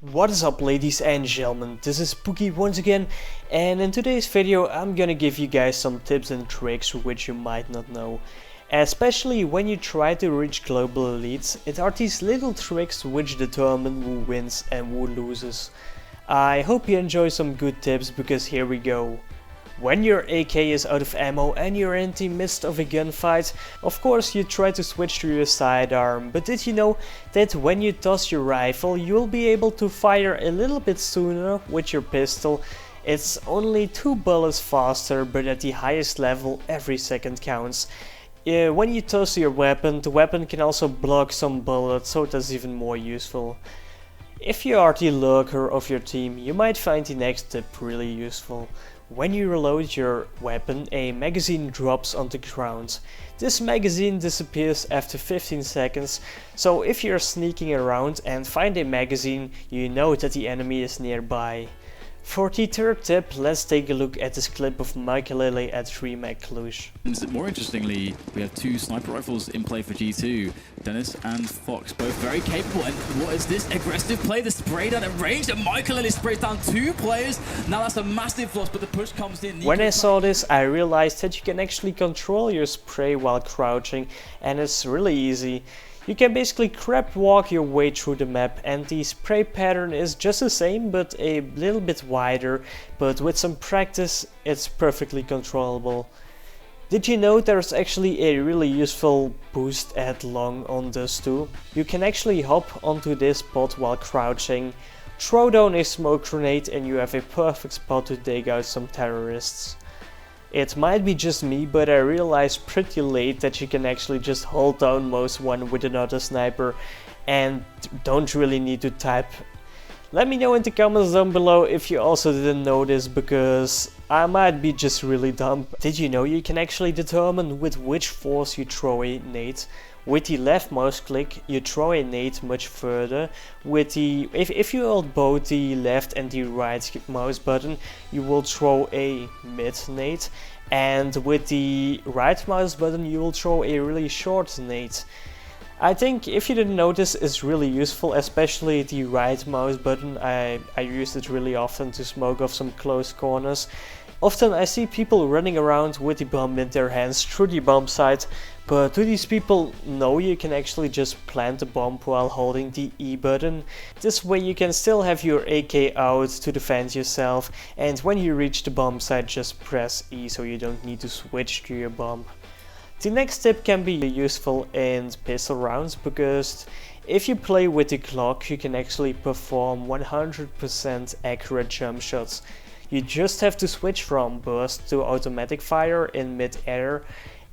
What is up, ladies and gentlemen, this is Pookie once again, and in today's video I'm gonna give you guys some tips and tricks which you might not know. Especially when you try to reach global elites, it are these little tricks which determine who wins and who loses. I hope you enjoy some good tips, because here we go. When your AK is out of ammo and you're in the midst of a gunfight, of course you try to switch to your sidearm, but did you know that when you toss your rifle you'll be able to fire a little bit sooner with your pistol? It's only 2 bullets faster, but at the highest level every second counts. When you toss your weapon, the weapon can also block some bullets, so that's even more useful. If you are the lurker of your team, you might find the next tip really useful. When you reload your weapon, a magazine drops on the ground. This magazine disappears after 15 seconds, so if you're sneaking around and find a magazine, you know that the enemy is nearby. For the third tip, let's take a look at this clip of Michael at Remake Cluj. More interestingly, we have 2 sniper rifles in play for G2. Dennis and Fox, both very capable. And what is this aggressive play? The spray down at range, and Michael sprays down 2 players. Now that's a massive loss, but the push comes in. When I saw this, I realized that you can actually control your spray while crouching, and it's really easy. You can basically crab walk your way through the map, and the spray pattern is just the same but a little bit wider, but with some practice it's perfectly controllable. Did you know there's actually a really useful boost at long on this too? You can actually hop onto this spot while crouching, throw down a smoke grenade, and you have a perfect spot to take out some terrorists. It might be just me, but I realized pretty late that you can actually just hold down mouse 1 with another sniper and don't really need to type. Let me know in the comments down below if you also didn't know this, because I might be just really dumb. Did you know you can actually determine with which force you throw a nade? With the left mouse click you throw a nade much further. With the if you hold both the left and the right mouse button, you will throw a mid nade, and with the right mouse button you will throw a really short nade. I think if you didn't notice, it's really useful, especially the right mouse button. I use it really often to smoke off some close corners. Often I see people running around with the bomb in their hands through the bomb site, but do these people know you can actually just plant the bomb while holding the E button? This way you can still have your AK out to defend yourself, and when you reach the bomb site just press E so you don't need to switch to your bomb. The next tip can be useful in pistol rounds, because if you play with the Glock you can actually perform 100% accurate jump shots. You just have to switch from burst to automatic fire in mid-air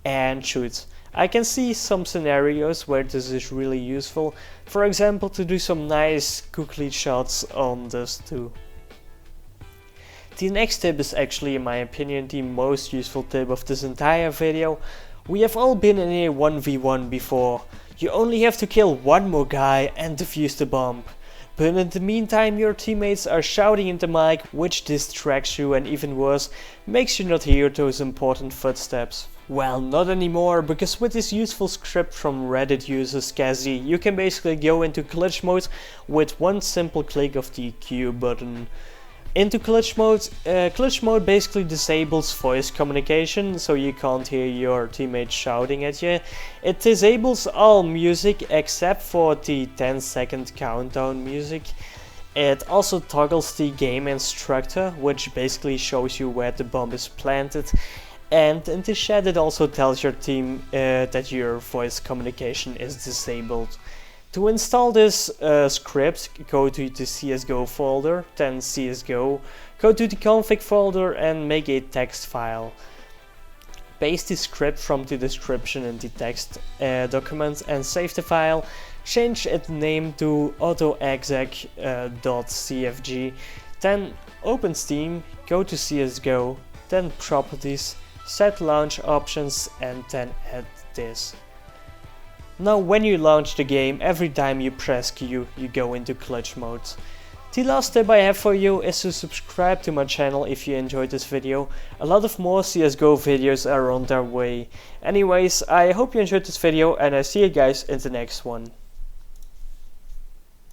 and shoot. I can see some scenarios where this is really useful, for example to do some nice googly shots on this too. The next tip is actually, in my opinion, the most useful tip of this entire video. We have all been in a 1v1 before. You only have to kill one more guy and defuse the bomb. But in the meantime your teammates are shouting in the mic, which distracts you and, even worse, makes you not hear those important footsteps. Well, not anymore, because with this useful script from Reddit user Skazzy, you can basically go into clutch mode with one simple click of the Q button. Into clutch mode basically disables voice communication, so you can't hear your teammates shouting at you. It disables all music except for the 10-second countdown music. It also toggles the game instructor, which basically shows you where the bomb is planted. And in the chat it also tells your team that your voice communication is disabled. To install this script, go to the CSGO folder, then CSGO, go to the config folder and make a text file. Paste the script from the description in the text document and save the file. Change its name to autoexec.cfg, then open Steam, go to CSGO, then properties, set launch options, and then add this. Now when you launch the game, every time you press Q, you go into clutch mode. The last tip I have for you is to subscribe to my channel if you enjoyed this video. A lot of more CSGO videos are on their way. Anyways, I hope you enjoyed this video and I see you guys in the next one.